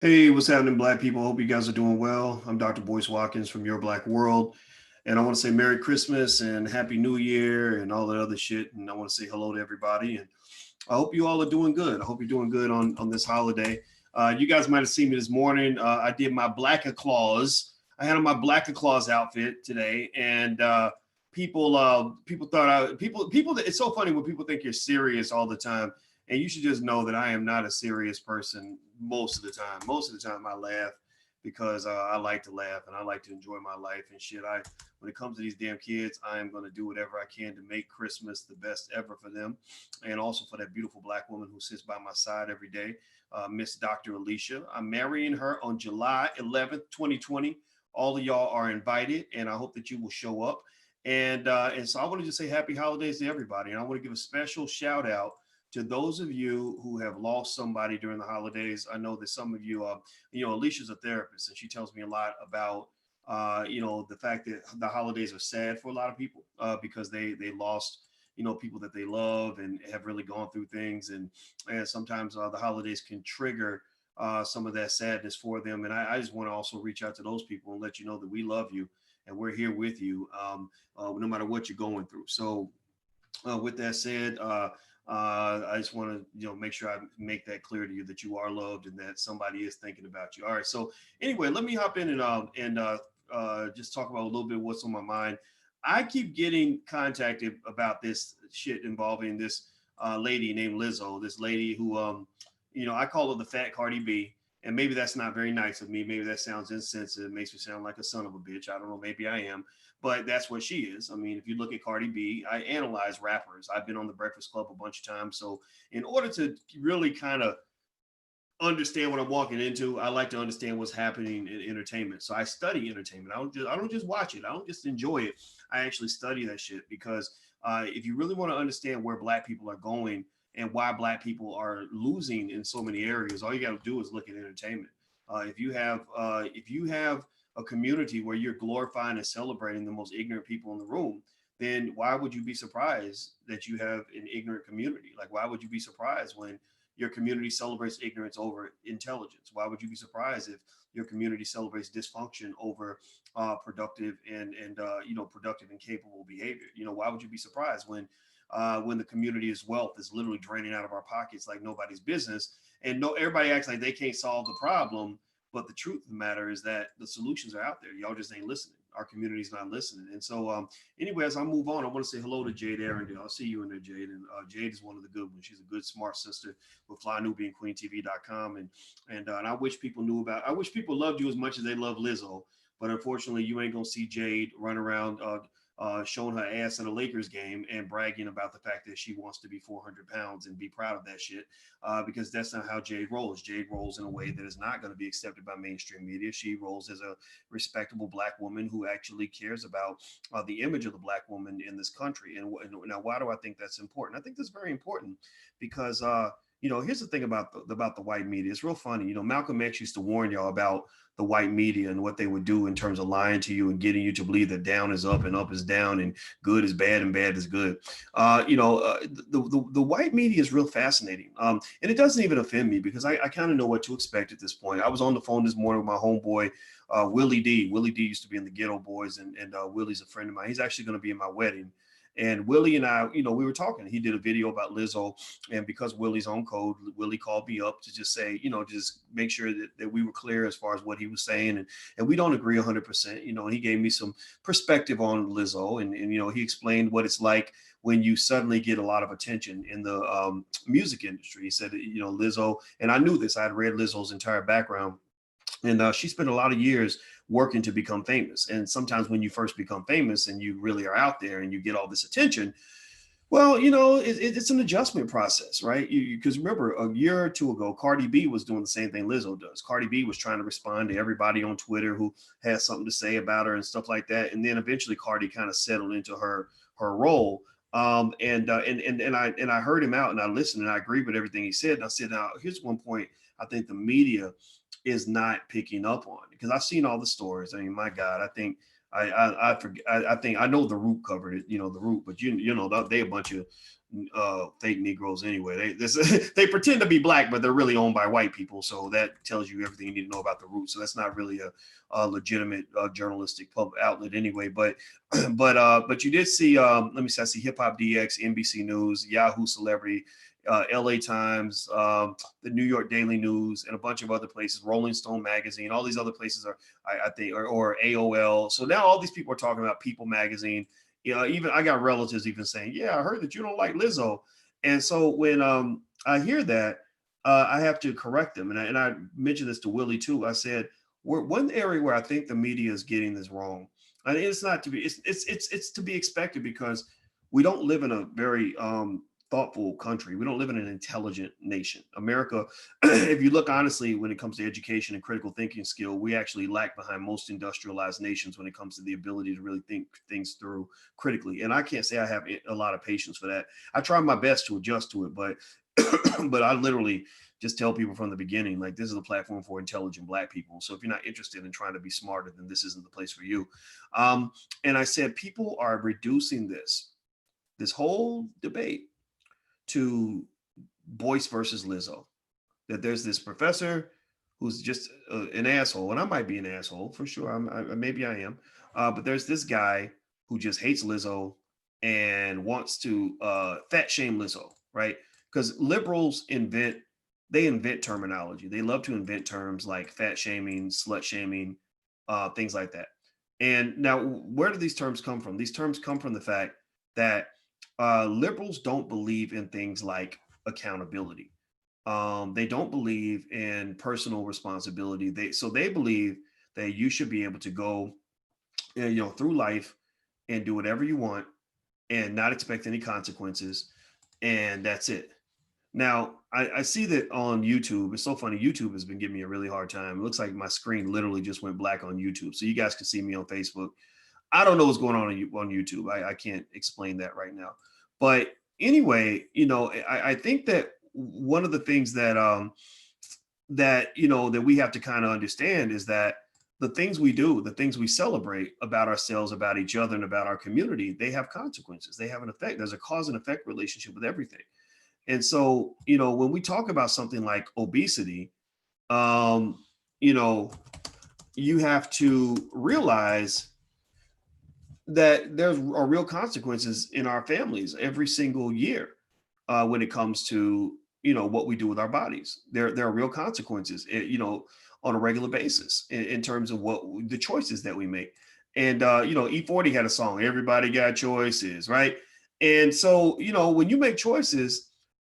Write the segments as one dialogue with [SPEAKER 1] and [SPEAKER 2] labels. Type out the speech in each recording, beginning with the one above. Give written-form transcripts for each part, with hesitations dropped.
[SPEAKER 1] Hey, what's happening, Black people? Hope you guys are doing well. I'm Dr. Boyce Watkins from Your Black World. And I want to say Merry Christmas and Happy New Year and all that other shit. And I want to say hello to everybody. And I hope you all are doing good. I hope you're doing good on this holiday. You guys might have seen me this morning. I did my Black Claus. I had on my Black Claus outfit today. And people thought people, it's so funny when people think you're serious all the time, and you should just know that I am not a serious person most of the time. Most of the time, I laugh because I like to laugh and I like to enjoy my life and shit. When it comes to these damn kids, I am going to do whatever I can to make Christmas the best ever for them, and also for that beautiful Black woman who sits by my side every day, Miss Dr. Alicia. I'm marrying her on July 11th, 2020. All of y'all are invited, and I hope that you will show up. And so I want to just say happy holidays to everybody, and I want to give a special shout out to those of you who have lost somebody during the holidays. I know that some of you, Alicia's a therapist, and she tells me a lot about, the fact that the holidays are sad for a lot of people because they lost, people that they love and have really gone through things, and sometimes the holidays can trigger some of that sadness for them. And I just want to also reach out to those people and let you know that we love you and we're here with you, no matter what you're going through. So with that said, I just want to make sure I make that clear to you that you are loved and that somebody is thinking about you. All right. So anyway, let me hop in and just talk about a little bit of what's on my mind. I keep getting contacted about this shit involving this lady named Lizzo. This lady who, I call her the fat Cardi B. And maybe that's not very nice of me. Maybe that sounds insensitive. It makes me sound like a son of a bitch. I don't know. Maybe I am, but that's what she is. I mean, if you look at Cardi B, I analyze rappers. I've been on the Breakfast Club a bunch of times. So in order to really kind of understand what I'm walking into, I like to understand what's happening in entertainment. So I study entertainment. I don't just watch it. I don't just enjoy it. I actually study that shit because if you really want to understand where Black people are going and why Black people are losing in so many areas, all you got to do is look at entertainment. If you have a community where you're glorifying and celebrating the most ignorant people in the room, then why would you be surprised that you have an ignorant community? Like, why would you be surprised when your community celebrates ignorance over intelligence? Why would you be surprised if your community celebrates dysfunction over productive and productive and capable behavior? Why would you be surprised when the community's wealth is literally draining out of our pockets like nobody's business, and no everybody acts like they can't solve the problem, but the truth of the matter is that the solutions are out there. Y'all just ain't listening. Our community's not listening. And so, anyway, as I move on, I want to say hello to Jade Arundel. I'll see you in there, Jade. And Jade is one of the good ones. She's a good, smart sister with FlyNewbie and QueenTV.com. And I wish people knew about. I wish people loved you as much as they love Lizzo. But unfortunately, you ain't gonna see Jade run around showing her ass at a Lakers game and bragging about the fact that she wants to be 400 pounds and be proud of that shit, because that's not how Jade rolls. Jade rolls in a way that is not going to be accepted by mainstream media. She rolls as a respectable Black woman who actually cares about the image of the Black woman in this country. And now, why do I think that's important? I think that's very important because here's the thing about the white media. It's real funny. Malcolm X used to warn y'all about the white media and what they would do in terms of lying to you and getting you to believe that down is up and up is down and good is bad and bad is good. The white media is real fascinating. And it doesn't even offend me because I kind of know what to expect at this point. I was on the phone this morning with my homeboy, Willie D. Willie D used to be in the Ghetto Boys, and Willie's a friend of mine. He's actually going to be in my wedding. And Willie and I, we were talking. He did a video about Lizzo, and because Willie's on code, Willie called me up to just say, just make sure that we were clear as far as what he was saying, and we don't agree 100%. And he gave me some perspective on Lizzo, and he explained what it's like when you suddenly get a lot of attention in the music industry. He said, Lizzo, and I knew this. I had read Lizzo's entire background, and she spent a lot of years working to become famous. And sometimes when you first become famous and you really are out there and you get all this attention, well, it's an adjustment process, right? Because remember, a year or two ago, Cardi B was doing the same thing Lizzo does. Cardi B was trying to respond to everybody on Twitter who has something to say about her and stuff like that. And then eventually, Cardi kind of settled into her role. And I heard him out and I listened and I agreed with everything he said. And I said, now here's one point I think the media is not picking up on, because I've seen all the stories. I mean, my God, I think I forget. I think I know the Root covered it. You know the Root, but you know they a bunch of fake Negroes anyway. They pretend to be black, but they're really owned by white people. So that tells you everything you need to know about the Root. So that's not really a legitimate journalistic pub outlet anyway. But but you did see. Let me see. I see Hip Hop DX, NBC News, Yahoo Celebrity, LA Times, the New York Daily News, and a bunch of other places, Rolling Stone magazine, all these other places are, I think, or AOL. So now all these people are talking about People magazine. You know, even I got relatives even saying, yeah, I heard that you don't like Lizzo. And so when I hear that, I have to correct them. And I mentioned this to Willie too. I said, one area where I think the media is getting this wrong. And it's not to be, it's to be expected because we don't live in a very thoughtful country. We don't live in an intelligent nation. America, if you look honestly, when it comes to education and critical thinking skill, we actually lag behind most industrialized nations when it comes to the ability to really think things through critically. And I can't say I have a lot of patience for that. I try my best to adjust to it, but but I literally just tell people from the beginning, like, this is a platform for intelligent Black people. So if you're not interested in trying to be smarter, then this isn't the place for you. And I said, people are reducing this whole debate to Boyce versus Lizzo. That there's this professor who's just an asshole, and I might be an asshole for sure. Maybe I am, but there's this guy who just hates Lizzo and wants to fat shame Lizzo, right? Because liberals invent terminology. They love to invent terms like fat shaming, slut shaming, things like that. And now, where do these terms come from? These terms come from the fact that liberals don't believe in things like accountability. They don't believe in personal responsibility. They believe that you should be able to go, through life and do whatever you want and not expect any consequences, and that's it. Now, I see that on YouTube. It's so funny. YouTube has been giving me a really hard time. It looks like my screen literally just went black on YouTube. So you guys can see me on Facebook. I don't know what's going on YouTube. I can't explain that right now. But anyway, I think that one of the things that we have to kind of understand is that the things we do, the things we celebrate about ourselves, about each other, and about our community, they have consequences. They have an effect. There's a cause and effect relationship with everything. And so, when we talk about something like obesity, um, you know, you have to realize that there are real consequences in our families every single year when it comes to what we do with our bodies. There are real consequences, on a regular basis in terms of what the choices that we make. And E40 had a song, "Everybody Got Choices," right? And so when you make choices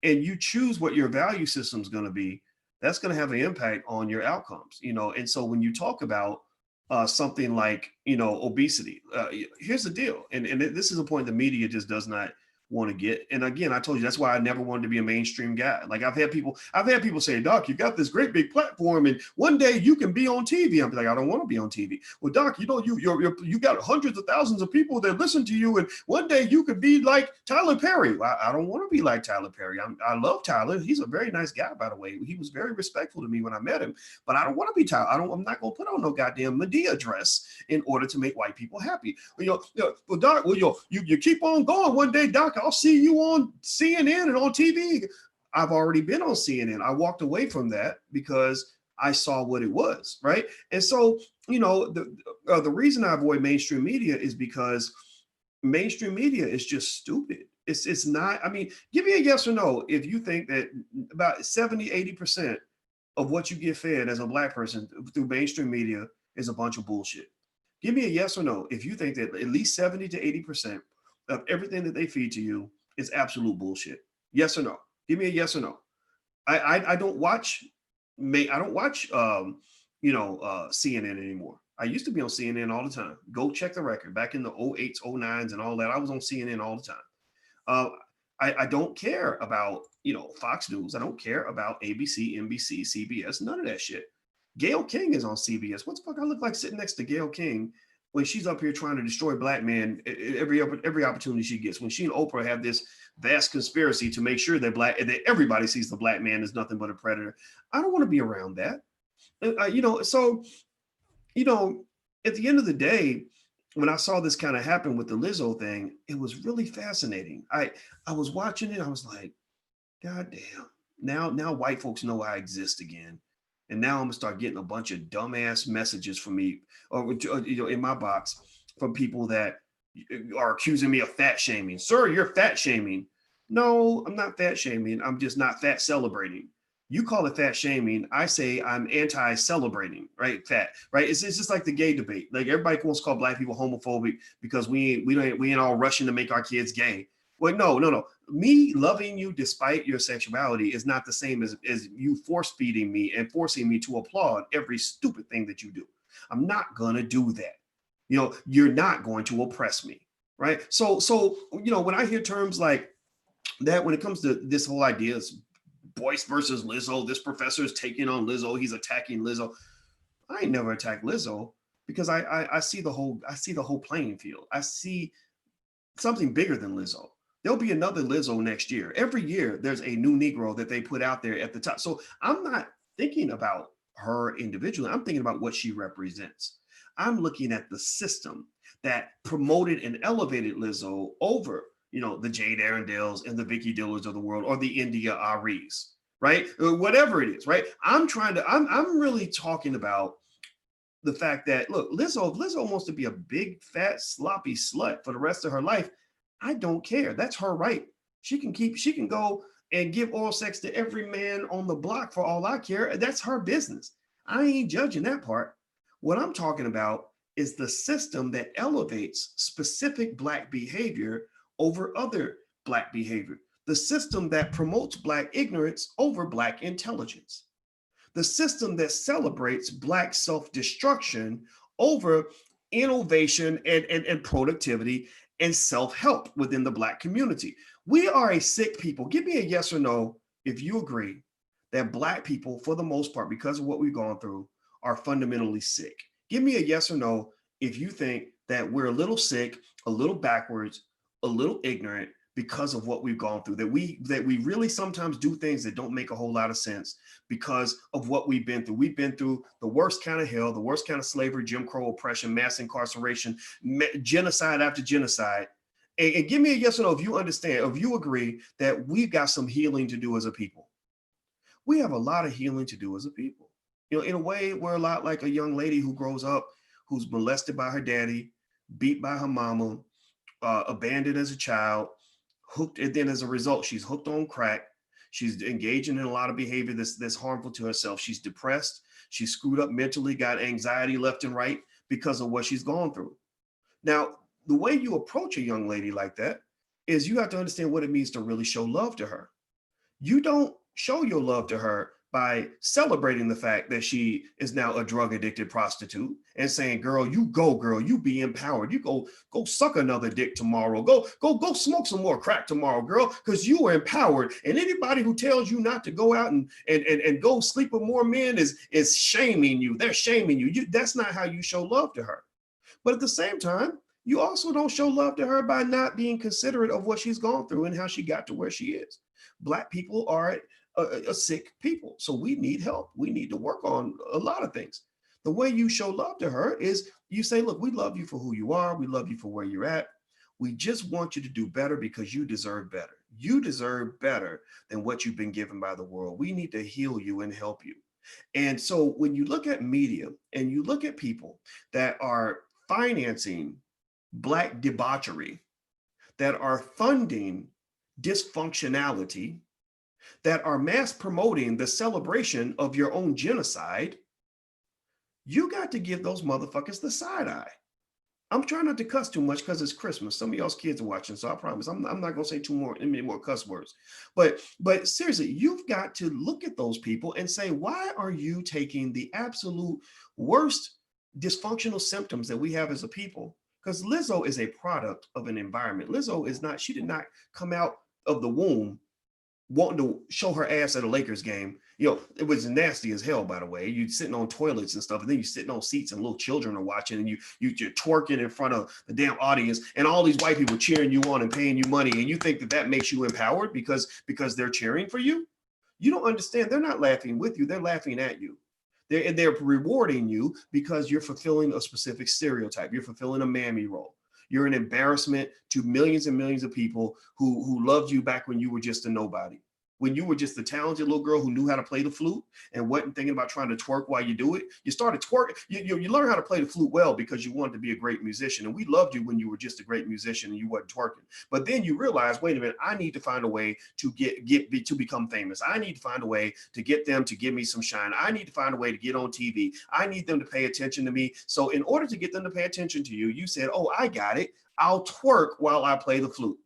[SPEAKER 1] and you choose what your value system is going to be, that's going to have an impact on your outcomes. And so when you talk about something like obesity, here's the deal, and this is a point the media just does not want to get. And again, I told you that's why I never wanted to be a mainstream guy. Like I've had people say, "Doc, you got this great big platform, and one day you can be on TV." I'm like, I don't want to be on TV. Well, Doc, you got hundreds of thousands of people that listen to you, and one day you could be like Tyler Perry. Well, I don't want to be like Tyler Perry. I love Tyler. He's a very nice guy, by the way. He was very respectful to me when I met him. But I don't want to be Tyler. I'm not going to put on no goddamn Medea dress in order to make white people happy. Well, Doc, you keep on going. One day, Doc, I'll see you on CNN and on TV. I've already been on CNN. I walked away from that because I saw what it was, right? And so, the reason I avoid mainstream media is because mainstream media is just stupid. It's not, I mean, give me a yes or no if you think that about 70-80% of what you get fed as a Black person through mainstream media is a bunch of bullshit. Give me a yes or no if you think that at least 70 to 80% of everything that they feed to you is absolute bullshit. Yes or no? Give me a yes or no. I don't watch CNN anymore. I used to be on CNN all the time. Go check the record. Back in the 08s, 09s and all that, I was on CNN all the time. I don't care about Fox News. I don't care about ABC, NBC, CBS, none of that shit. Gayle King is on CBS. What the fuck I look like sitting next to Gayle King when she's up here trying to destroy Black men every opportunity she gets? When she and Oprah have this vast conspiracy to make sure that everybody sees the Black man as nothing but a predator. I don't want to be around that. So at the end of the day, when I saw this kind of happen with the Lizzo thing, it was really fascinating. I was watching it. I was like, God damn. Now white folks know I exist again. And now I'm gonna start getting a bunch of dumbass messages from me, or in my box, from people that are accusing me of fat shaming. Sir, you're fat shaming. No, I'm not fat shaming. I'm just not fat celebrating. You call it fat shaming. I say I'm anti-celebrating, right? Fat, right? It's just like the gay debate. Like everybody wants to call black people homophobic because we ain't all rushing to make our kids gay. Well, no. Me loving you despite your sexuality is not the same as you force feeding me and forcing me to applaud every stupid thing that you do. I'm not gonna do that. You're not going to oppress me, right? So when I hear terms like that, when it comes to this whole idea of Boyce versus Lizzo, this professor is taking on Lizzo, he's attacking Lizzo. I ain't never attacked Lizzo because I see the whole playing field. I see something bigger than Lizzo. There'll be another Lizzo next year. Every year, there's a new Negro that they put out there at the top. So I'm not thinking about her individually. I'm thinking about what she represents. I'm looking at the system that promoted and elevated Lizzo over, the Jade Arendelles and the Vicky Dillards of the world, or the India Aries, right? Or whatever it is, right? I'm really talking about the fact that, look, if Lizzo wants to be a big, fat, sloppy slut for the rest of her life, I don't care. That's her right. She can go and give oral sex to every man on the block for all I care. That's her business. I ain't judging that part. What I'm talking about is the system that elevates specific Black behavior over other Black behavior. The system that promotes Black ignorance over Black intelligence. The system that celebrates Black self-destruction over innovation and productivity and self-help within the Black community. We are a sick people. Give me a yes or no if you agree that Black people, for the most part, because of what we've gone through, are fundamentally sick. Give me a yes or no if you think that we're a little sick, a little backwards, a little ignorant because of what we've gone through, that we really sometimes do things that don't make a whole lot of sense because of what we've been through. We've been through the worst kind of hell, the worst kind of slavery, Jim Crow oppression, mass incarceration, genocide after genocide. And give me a yes or no if you understand, if you agree that we've got some healing to do as a people. We have a lot of healing to do as a people. In a way, we're a lot like a young lady who grows up, who's molested by her daddy, beat by her mama, abandoned as a child, hooked, and then as a result, she's hooked on crack. She's engaging in a lot of behavior that's harmful to herself. She's depressed. She's screwed up mentally, got anxiety left and right because of what she's gone through. Now, the way you approach a young lady like that is you have to understand what it means to really show love to her. You don't show your love to her by celebrating the fact that she is now a drug addicted prostitute and saying, girl, you be empowered. You go suck another dick tomorrow. Go smoke some more crack tomorrow, girl, because you are empowered. And anybody who tells you not to go out and go sleep with more men is shaming you. They're shaming you. That's not how you show love to her. But at the same time, you also don't show love to her by not being considerate of what she's gone through and how she got to where she is. Black people are a sick people. So we need help. We need to work on a lot of things. The way you show love to her is you say, look, we love you for who you are. We love you for where you're at. We just want you to do better because you deserve better. You deserve better than what you've been given by the world. We need to heal you and help you. And so when you look at media and you look at people that are financing Black debauchery, that are funding dysfunctionality, that are mass promoting the celebration of your own genocide, you got to give those motherfuckers the side eye. I'm trying not to cuss too much because it's Christmas. Some of y'all's kids are watching, so I promise I'm not going to say many more cuss words. But seriously, you've got to look at those people and say, why are you taking the absolute worst dysfunctional symptoms that we have as a people? Because Lizzo is a product of an environment. She did not come out of the womb wanting to show her ass at a Lakers game. It was nasty as hell, by the way. You're sitting on toilets and stuff, and then you're sitting on seats and little children are watching, and you're twerking in front of the damn audience, and all these white people cheering you on and paying you money, and you think that makes you empowered because they're cheering for you? You don't understand. They're not laughing with you. They're laughing at you. They're rewarding you because you're fulfilling a specific stereotype. You're fulfilling a mammy role. You're an embarrassment to millions and millions of people who loved you back when you were just a nobody. When you were just a talented little girl who knew how to play the flute and wasn't thinking about trying to twerk while you do it. You started twerking. You learn how to play the flute well because you wanted to be a great musician. And we loved you when you were just a great musician and you wasn't twerking. But then you realize, wait a minute, I need to find a way to to become famous. I need to find a way to get them to give me some shine. I need to find a way to get on TV. I need them to pay attention to me. So in order to get them to pay attention to you, you said, oh, I got it. I'll twerk while I play the flute.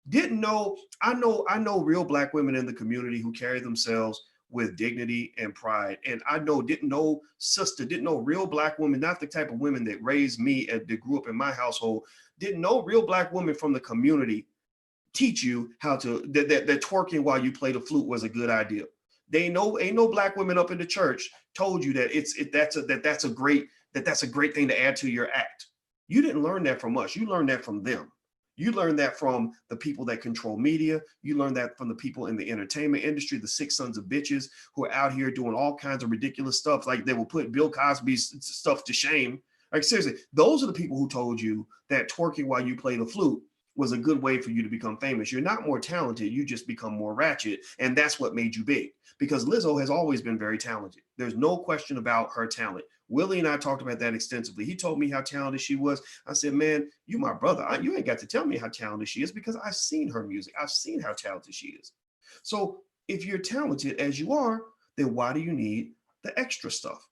[SPEAKER 1] Didn't know, I know real Black women in the community who carry themselves with dignity and pride. And didn't know real Black women, not the type of women that raised me and that grew up in my household, didn't know real Black women from the community teach you how to, that twerking while you play the flute was a good idea. Ain't no Black women up in the church told you that that's a great thing to add to your act. You didn't learn that from us. You learned that from them. You learn that from the people that control media. You learn that from the people in the entertainment industry, the sick sons of bitches who are out here doing all kinds of ridiculous stuff. Like they will put Bill Cosby's stuff to shame. Like seriously, those are the people who told you that twerking while you play the flute was a good way for you to become famous. You're not more talented, you just become more ratchet. And that's what made you big, because Lizzo has always been very talented. There's no question about her talent. Willie and I talked about that extensively. He told me how talented she was. I said, man, you my brother. You ain't got to tell me how talented she is because I've seen her music. I've seen how talented she is. So if you're talented as you are, then why do you need the extra stuff?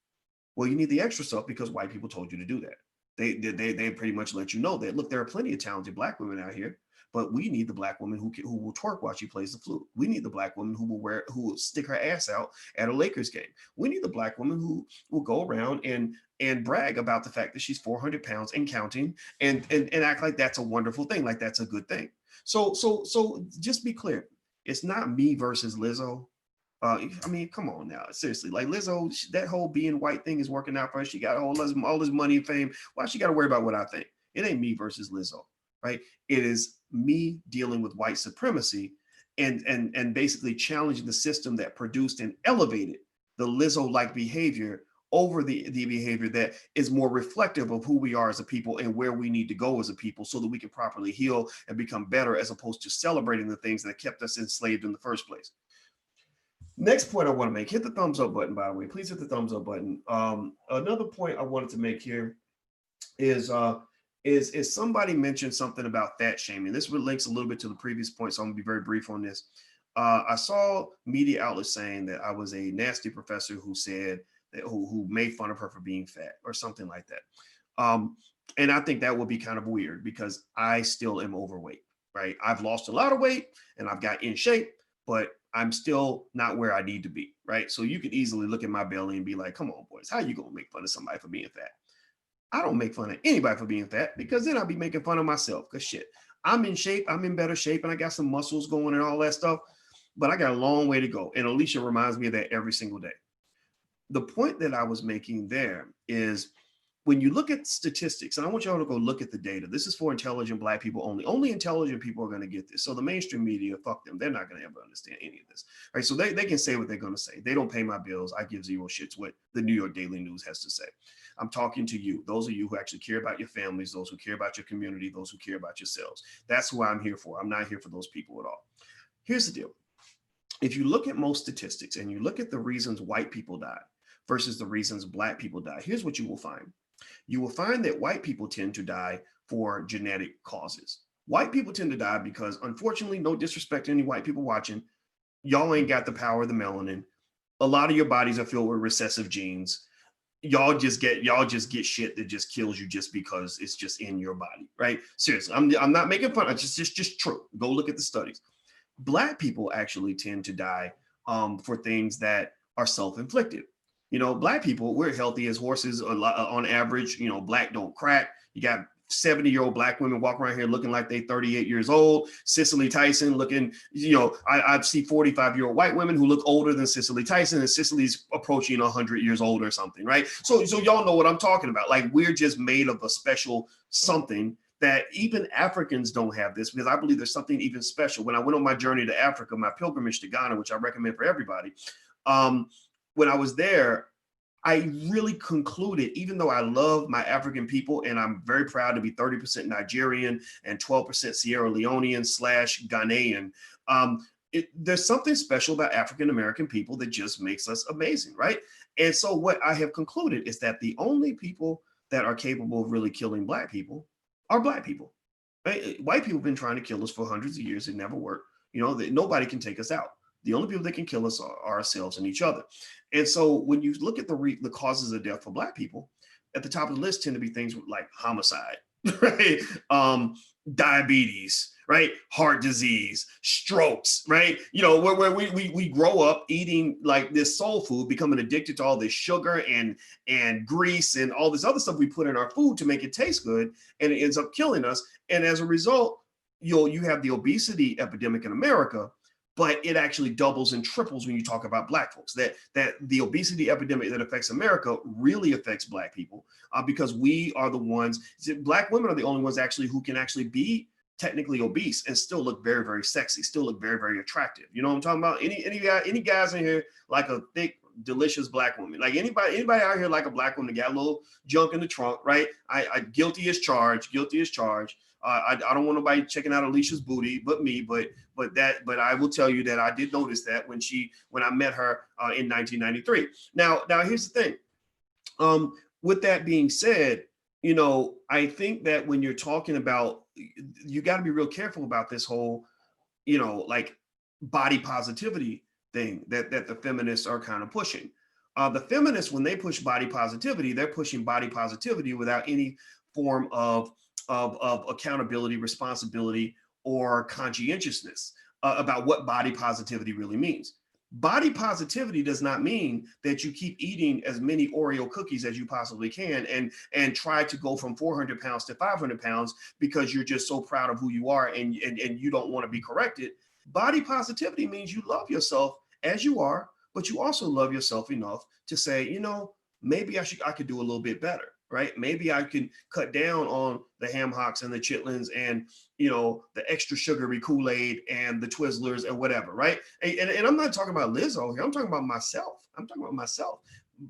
[SPEAKER 1] Well, you need the extra stuff because white people told you to do that. They pretty much let you know that, look, there are plenty of talented Black women out here, but we need the Black woman who will twerk while she plays the flute. We need the Black woman who will stick her ass out at a Lakers game. We need the Black woman who will go around and brag about the fact that she's 400 pounds and counting and act like that's a wonderful thing, like that's a good thing. So just be clear. It's not me versus Lizzo. I mean, come on now, seriously. Like Lizzo, that whole being white thing is working out for her. She got all this money and fame. Why she got to worry about what I think? It ain't me versus Lizzo, right? It is me dealing with white supremacy and basically challenging the system that produced and elevated the Lizzo-like behavior over the behavior that is more reflective of who we are as a people and where we need to go as a people so that we can properly heal and become better, as opposed to celebrating the things that kept us enslaved in the first place. Next point I want to make, hit the thumbs up button, by the way, please hit the thumbs up button. Another point I wanted to make here is somebody mentioned something about fat shaming. This links a little bit to the previous point, so I'm gonna be very brief on this. I saw media outlets saying that I was a nasty professor who said that who made fun of her for being fat or something like that. And I think that would be kind of weird because I still am overweight, right? I've lost a lot of weight and I've got in shape, but I'm still not where I need to be, right? So you could easily look at my belly and be like, come on, Boyce, how you gonna make fun of somebody for being fat? I don't make fun of anybody for being fat, because then I'll be making fun of myself, because shit, I'm in shape, I'm in better shape, and I got some muscles going and all that stuff, but I got a long way to go. And Alicia reminds me of that every single day. The point that I was making there is, when you look at statistics, and I want y'all to go look at the data. This is for intelligent Black people only. Only intelligent people are going to get this. So the mainstream media, fuck them. They're not going to ever understand any of this. All right, so they can say what they're going to say. They don't pay my bills. I give zero shits what the New York Daily News has to say. I'm talking to you, those of you who actually care about your families, those who care about your community, those who care about yourselves. That's who I'm here for. I'm not here for those people at all. Here's the deal. If you look at most statistics and you look at the reasons white people die versus the reasons Black people die, here's what you will find. You will find that white people tend to die for genetic causes. White people tend to die because, unfortunately, no disrespect to any white people watching, y'all ain't got the power of the melanin. A lot of your bodies are filled with recessive genes. Y'all just get shit that just kills you just because it's just in your body, right? Seriously, I'm not making fun. It's just true. Go look at the studies. Black people actually tend to die for things that are self-inflicted. You know, Black people, we're healthy as horses on average. You know, Black don't crack. You got 70-year-old Black women walking around here looking like they 38 years old. Cicely Tyson looking, you know, I see 45-year-old white women who look older than Cicely Tyson, and Cicely's approaching 100 years old or something, right? So y'all know what I'm talking about. Like, we're just made of a special something that even Africans don't have this, because I believe there's something even special. When I went on my journey to Africa, my pilgrimage to Ghana, which I recommend for everybody, when I was there, I really concluded, even though I love my African people and I'm very proud to be 30% Nigerian and 12% Sierra Leonean / Ghanaian, there's something special about African American people that just makes us amazing, right? And so what I have concluded is that the only people that are capable of really killing Black people are Black people. Right? White people have been trying to kill us for hundreds of years. It never worked. Nobody can take us out. The only people that can kill us are ourselves and each other. And so when you look at the causes of death for Black people, at the top of the list tend to be things like homicide, right? Diabetes, right? Heart disease, strokes, right? Where we grow up eating like this soul food, becoming addicted to all this sugar and grease and all this other stuff we put in our food to make it taste good, and it ends up killing us. And as a result, you have the obesity epidemic in America, but it actually doubles and triples when you talk about Black folks. That the obesity epidemic that affects America really affects Black people, because we are the ones. Black women are the only ones actually who can actually be technically obese and still look very, very sexy, still look very, very attractive. You know what I'm talking about? Any guys in here like a thick, delicious Black woman? Like anybody out here like a Black woman that got a little junk in the trunk, right? I guilty as charged. I don't want nobody checking out Alicia's booty but me, but I will tell you that I did notice that when I met her in 1993. Now here's the thing. With that being said, I think that when you're talking about, you got to be real careful about this whole, like body positivity thing that the feminists are kind of pushing. The feminists, when they push body positivity, they're pushing body positivity without any form of accountability, responsibility, or conscientiousness about what body positivity really means. Body positivity does not mean that you keep eating as many Oreo cookies as you possibly can and try to go from 400 pounds to 500 pounds because you're just so proud of who you are and you don't want to be corrected. Body positivity means you love yourself as you are, but you also love yourself enough to say, maybe I could do a little bit better, right? Maybe I can cut down on the ham hocks and the chitlins and, the extra sugary Kool-Aid and the Twizzlers and whatever, right? And I'm not talking about Lizzo here. I'm talking about myself.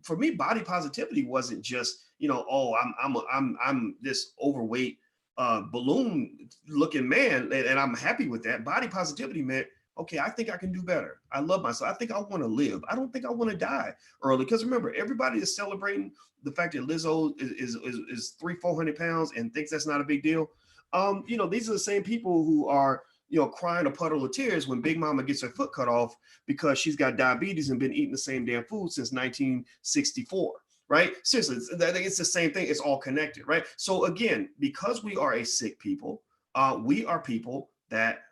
[SPEAKER 1] For me, body positivity wasn't just, I'm this overweight balloon looking man and I'm happy with that. Body positivity meant, okay, I think I can do better. I love myself. I think I want to live. I don't think I want to die early. Because remember, everybody is celebrating the fact that Lizzo is 300-400 pounds and thinks that's not a big deal. These are the same people who are, crying a puddle of tears when Big Mama gets her foot cut off because she's got diabetes and been eating the same damn food since 1964. Right? Seriously, it's the same thing. It's all connected, right? So again, because we are a sick people, we are people that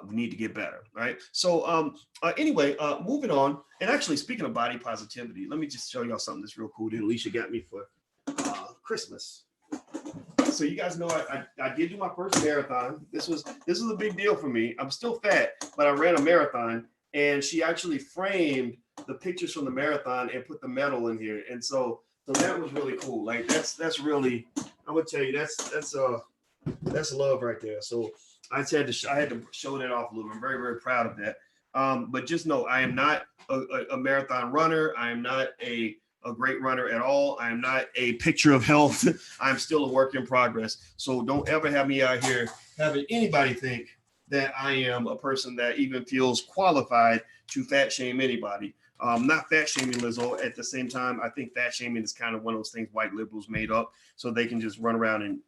[SPEAKER 1] we need to get better, right? So anyway, moving on. And actually, speaking of body positivity, let me just show y'all something that's real cool that Alicia got me for Christmas. So you guys know I did do my first marathon. This was a big deal for me. I'm still fat, but I ran a marathon, and she actually framed the pictures from the marathon and put the medal in here. And so that was really cool. Like that's really, I'm gonna tell you, that's love right there. So I had to show that off a little. I'm very, very proud of that. But just know I am not a marathon runner. I am not a great runner at all. I am not a picture of health. I'm still a work in progress. So don't ever have me out here having anybody think that I am a person that even feels qualified to fat shame anybody. Not fat shaming Lizzo. At the same time, I think fat shaming is kind of one of those things white liberals made up so they can just run around and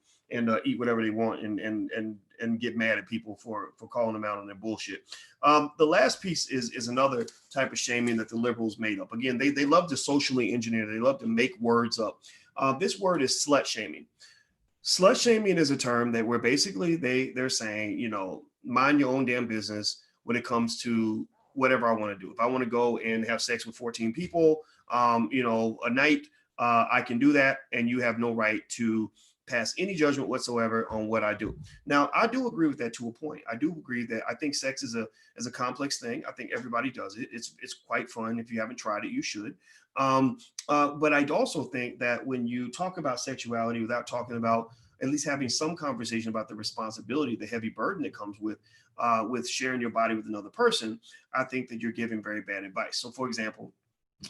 [SPEAKER 1] eat whatever they want and get mad at people for calling them out on their bullshit. The last piece is another type of shaming that the liberals made up. Again, they love to socially engineer. They love to make words up. This word is slut shaming. Slut shaming is a term that where basically they're saying, mind your own damn business when it comes to whatever I want to do. If I want to go and have sex with 14 people, a night, I can do that, and you have no right to pass any judgment whatsoever on what I do. Now, I do agree with that to a point. I do agree that I think sex is a complex thing. I think everybody does it. It's quite fun. If you haven't tried it, you should. But I also think that when you talk about sexuality without talking about at least having some conversation about the responsibility, the heavy burden that comes with sharing your body with another person, I think that you're giving very bad advice. So, for example,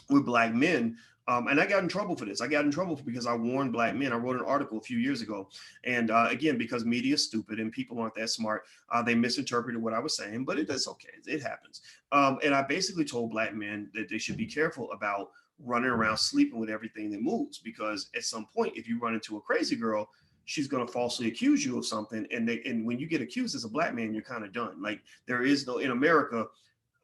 [SPEAKER 1] with black men. And I got in trouble for this. I got in trouble because I warned black men. I wrote an article a few years ago. And again, because media is stupid and people aren't that smart, they misinterpreted what I was saying, but it's okay. It happens. And I basically told black men that they should be careful about running around sleeping with everything that moves, because at some point, if you run into a crazy girl, she's going to falsely accuse you of something. And when you get accused as a black man, you're kind of done. Like, there is no, in America,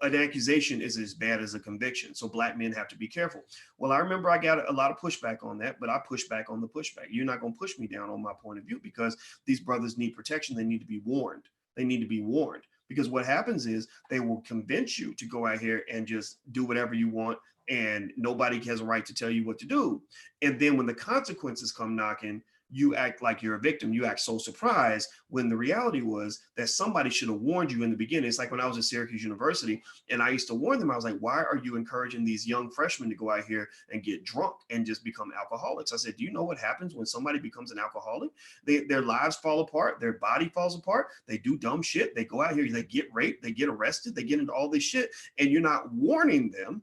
[SPEAKER 1] an accusation is as bad as a conviction. So black men have to be careful. Well, I remember I got a lot of pushback on that, but I pushed back on the pushback. You're not going to push me down on my point of view, because these brothers need protection. They need to be warned. They need to be warned, because what happens is they will convince you to go out here and just do whatever you want, and nobody has a right to tell you what to do. And then when the consequences come knocking, you act like you're a victim. You act so surprised, when the reality was that somebody should have warned you in the beginning. It's like when I was at Syracuse University and I used to warn them. I was like, why are you encouraging these young freshmen to go out here and get drunk and just become alcoholics? I said, do you know what happens when somebody becomes an alcoholic? Their lives fall apart. Their body falls apart. They do dumb shit. They go out here, they get raped, they get arrested, they get into all this shit. And you're not warning them,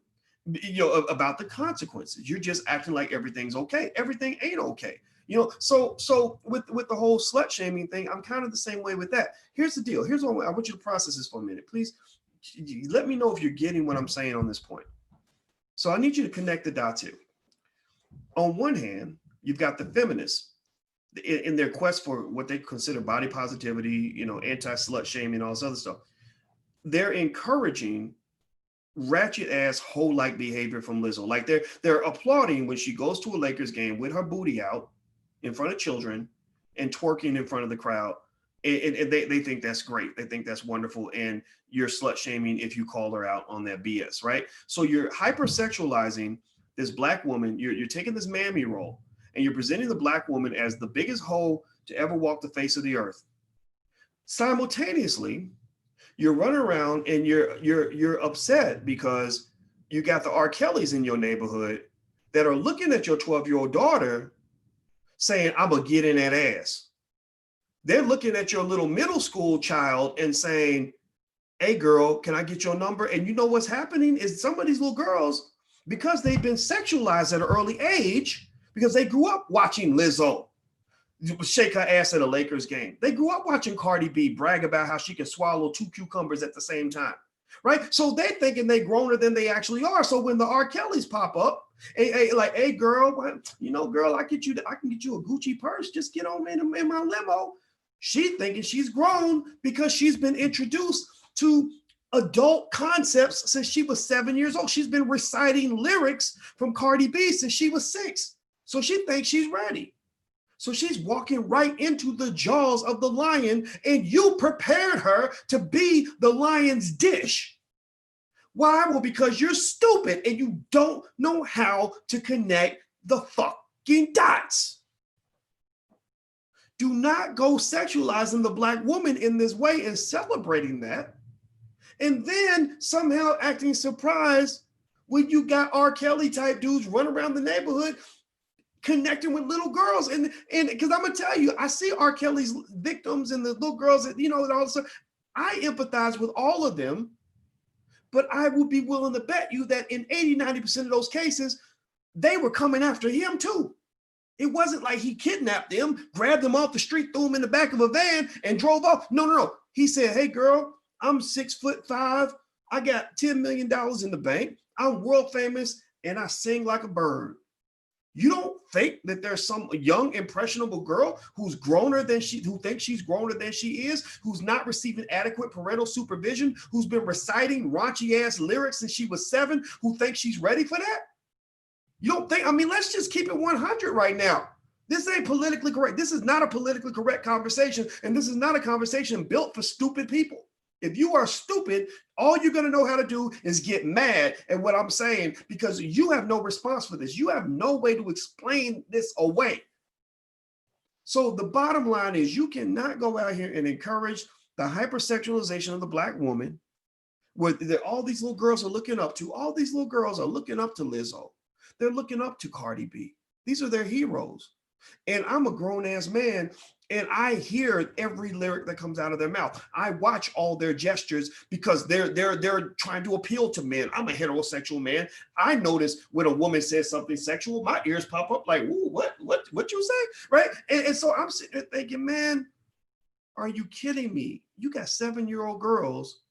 [SPEAKER 1] about the consequences. You're just acting like everything's okay. Everything ain't okay. So with the whole slut shaming thing, I'm kind of the same way with that. Here's the deal. Here's what I want you to process this for a minute. Please let me know if you're getting what I'm saying on this point. So I need you to connect the dots here. On one hand, you've got the feminists in their quest for what they consider body positivity, anti-slut shaming, all this other stuff. They're encouraging ratchet ass hoe-like behavior from Lizzo. Like, they're applauding when she goes to a Lakers game with her booty out in front of children and twerking in front of the crowd. And they think that's great. They think that's wonderful. And you're slut shaming if you call her out on that BS, right? So you're hyper-sexualizing this black woman. You're taking this mammy role and you're presenting the black woman as the biggest hoe to ever walk the face of the earth. Simultaneously, you're running around and you're upset because you got the R. Kellys in your neighborhood that are looking at your 12-year-old daughter saying, I'm gonna get in that ass. They're looking at your little middle school child and saying, hey girl, can I get your number? And you know what's happening is some of these little girls, because they've been sexualized at an early age, because they grew up watching Lizzo shake her ass at a Lakers game. They grew up watching Cardi B brag about how she can swallow 2 cucumbers at the same time, right? So they're thinking they're growner than they actually are. So when the R. Kellys pop up, like, hey girl, girl, I can get you a Gucci purse. Just get on in my limo. She's thinking she's grown because she's been introduced to adult concepts since she was 7 years old. She's been reciting lyrics from Cardi B since she was 6. So she thinks she's ready. So she's walking right into the jaws of the lion, and you prepared her to be the lion's dish. Why? Well, because you're stupid and you don't know how to connect the fucking dots. Do not go sexualizing the black woman in this way and celebrating that, and then somehow acting surprised when you got R. Kelly type dudes run around the neighborhood connecting with little girls. And because I'm gonna tell you, I see R. Kelly's victims and the little girls that, and all this. I empathize with all of them, but I would be willing to bet you that in 80-90% of those cases, they were coming after him too. It wasn't like he kidnapped them, grabbed them off the street, threw them in the back of a van and drove off. No. He said, hey girl, I'm 6'5". I got $10 million in the bank. I'm world famous and I sing like a bird. You don't think that there's some young, impressionable girl who's growner than who thinks she's growner than she is, who's not receiving adequate parental supervision, who's been reciting raunchy ass lyrics since she was 7, who thinks she's ready for that? You don't think? I mean, let's just keep it 100 right now. This ain't politically correct. This is not a politically correct conversation, and this is not a conversation built for stupid people. If you are stupid, all you're going to know how to do is get mad at what I'm saying, because you have no response for this. You have no way to explain this away. So the bottom line is, you cannot go out here and encourage the hypersexualization of the black woman, where all these little girls are looking up to. All these little girls are looking up to Lizzo. They're looking up to Cardi B. These are their heroes.
[SPEAKER 2] And I'm a grown ass man, and I hear every lyric that comes out of their mouth. I watch all their gestures because they're trying to appeal to men. I'm a heterosexual man. I notice when a woman says something sexual, my ears pop up like, "Ooh, what you say?" Right? And so I'm sitting there thinking, man, are you kidding me? You got 7-year-old girls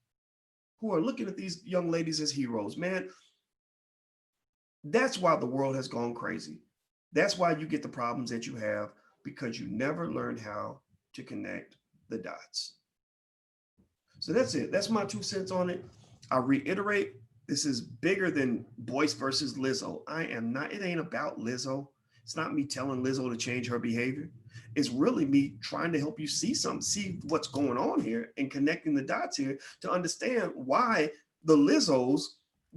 [SPEAKER 2] who are looking at these young ladies as heroes, man. That's why the world has gone crazy. That's why you get the problems that you have, because you never learned how to connect the dots. So that's it. That's my 2 cents on it. I reiterate, this is bigger than Boyce versus Lizzo. I am not, it ain't about Lizzo. It's not me telling Lizzo to change her behavior. It's really me trying to help you see something, see what's going on here and connecting the dots here to understand why the Lizzos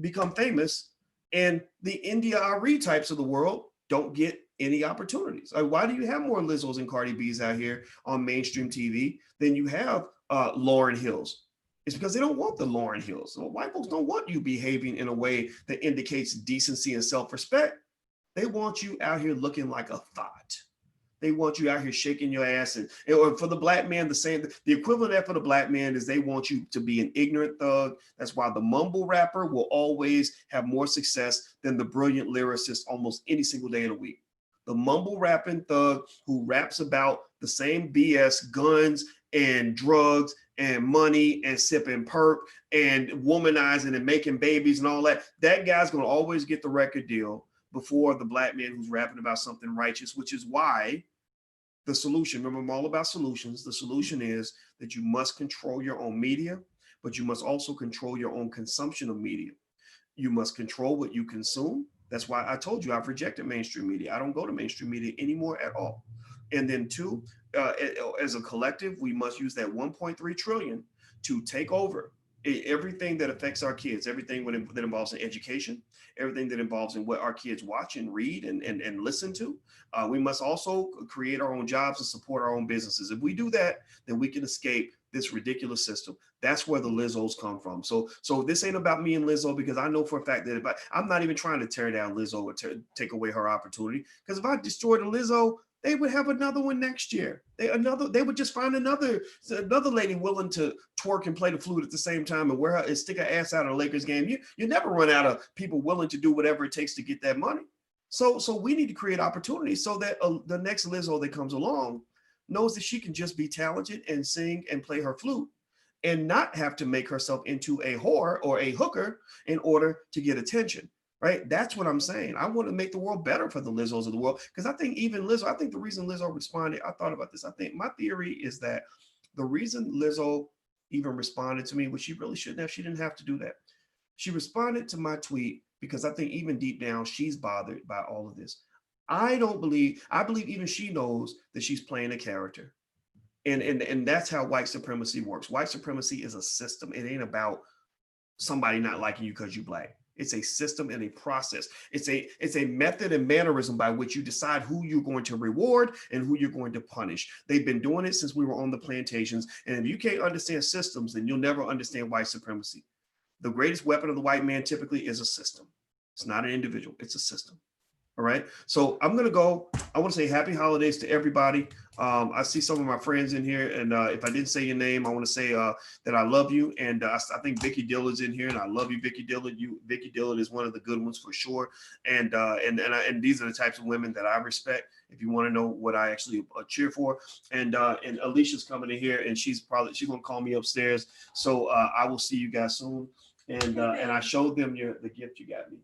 [SPEAKER 2] become famous and the India Ari types of the world don't get any opportunities. Like, why do you have more Lizzos and Cardi B's out here on mainstream TV than you have Lauren Hills? It's because they don't want the Lauren Hills. So white folks don't want you behaving in a way that indicates decency and self-respect. They want you out here looking like a thought. They want you out here shaking your ass. Or for the black man, the same, the equivalent of that for the black man is they want you to be an ignorant thug. That's why the mumble rapper will always have more success than the brilliant lyricist almost any single day of the week. The mumble rapping thug who raps about the same BS, guns and drugs and money and sipping perp and womanizing and making babies and all that, that guy's going to always get the record deal before the black man who's rapping about something righteous, which is why the solution, remember, I'm all about solutions. The solution is that you must control your own media, but you must also control your own consumption of media. You must control what you consume. That's why I told you I've rejected mainstream media. I don't go to mainstream media anymore at all. And then two, as a collective, we must use that 1.3 trillion to take over everything that affects our kids, everything that involves in education, everything that involves in what our kids watch and read and listen to. We must also create our own jobs and support our own businesses. If we do that, then we can escape this ridiculous system. That's where the Lizzos come from. So this ain't about me and Lizzo, because I know for a fact that if I'm not even trying to tear down Lizzo or take away her opportunity. Because if I destroyed a Lizzo, they would have another one next year. They would just find another lady willing to twerk and play the flute at the same time and wear her and stick her ass out at a Lakers game. You never run out of people willing to do whatever it takes to get that money. So we need to create opportunities so that the next Lizzo that comes along knows that she can just be talented and sing and play her flute and not have to make herself into a whore or a hooker in order to get attention. Right? That's what I'm saying. I want to make the world better for the Lizzos of the world, because I think even Lizzo, I think the reason Lizzo responded, I thought about this. I think my theory is that the reason Lizzo even responded to me, which she really shouldn't have, she didn't have to do that. She responded to my tweet because I think even deep down, she's bothered by all of this. I believe even she knows that she's playing a character. And that's how white supremacy works. White supremacy is a system. It ain't about somebody not liking you because you black. It's a system and a process. It's a method and mannerism by which you decide who you're going to reward and who you're going to punish. They've been doing it since we were on the plantations. And if you can't understand systems, then you'll never understand white supremacy. The greatest weapon of the white man typically is a system. It's not an individual, it's a system. All right. So I'm going to go. I want to say happy holidays to everybody. I see some of my friends in here. And if I didn't say your name, I want to say that I love you. And I think Vicky Dillard's in here. And I love you, Vicky Dillard. Vicky Dillard is one of the good ones for sure. And these are the types of women that I respect. If you want to know what I actually cheer for. And Alicia's coming in here, and she's going to call me upstairs. So I will see you guys soon. And I showed them the gift you got me.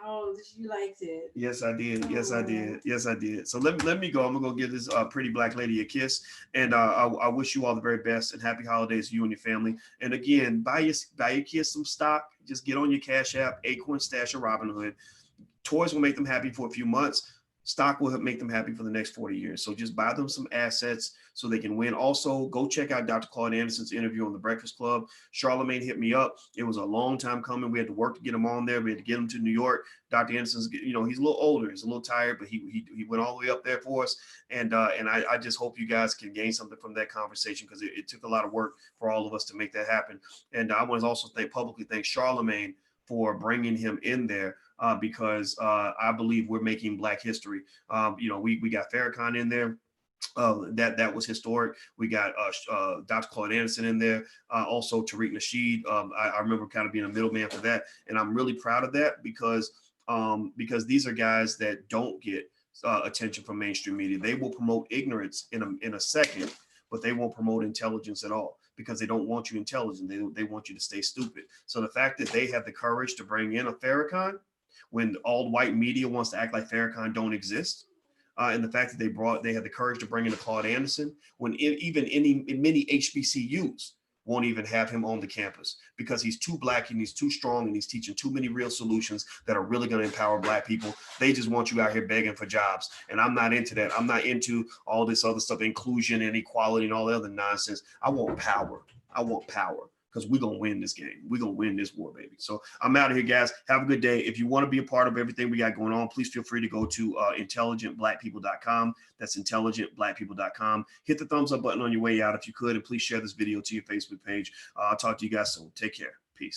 [SPEAKER 3] Oh, you liked it.
[SPEAKER 2] Yes, I did. Yes, I
[SPEAKER 3] Oh.
[SPEAKER 2] did. Yes, I did. So let me go. I'm gonna go give this pretty black lady a kiss, and I wish you all the very best and happy holidays to you and your family. And again, buy your kids some stock. Just get on your Cash App, Acorn Stash, or Robinhood. Toys will make them happy for a few months. Stock will make them happy for the next 40 years. So just buy them some assets so they can win. Also, go check out Dr. Claude Anderson's interview on the Breakfast Club. Charlemagne hit me up. It was a long time coming. We had to work to get him on there. We had to get him to New York. Dr. Anderson's, he's a little older. He's a little tired, but he went all the way up there for us. And I just hope you guys can gain something from that conversation, because it took a lot of work for all of us to make that happen. And I want to also publicly thank Charlemagne for bringing him in there. because I believe we're making Black history. We got Farrakhan in there. That was historic. We got Dr. Claude Anderson in there, also Tariq Nasheed. I remember kind of being a middleman for that, and I'm really proud of that because these are guys that don't get attention from mainstream media. They will promote ignorance in a second, but they won't promote intelligence at all because they don't want you intelligent. They want you to stay stupid. So the fact that they have the courage to bring in a Farrakhan when all white media wants to act like Farrakhan don't exist, and the fact that they had the courage to bring in a Claude Anderson when even in many HBCUs won't even have him on the campus because he's too Black and he's too strong and he's teaching too many real solutions that are really going to empower Black people. They just want you out here begging for jobs, and I'm not into that. I'm not into all this other stuff, inclusion and equality and all the other nonsense. I want power. I want power. Because we're gonna win this game. We're gonna win this war, baby. So I'm out of here, guys. Have a good day. If you want to be a part of everything we got going on, please feel free to go to intelligentblackpeople.com. That's intelligentblackpeople.com. Hit the thumbs up button on your way out if you could, and please share this video to your Facebook page. I'll talk to you guys soon. Take care. Peace.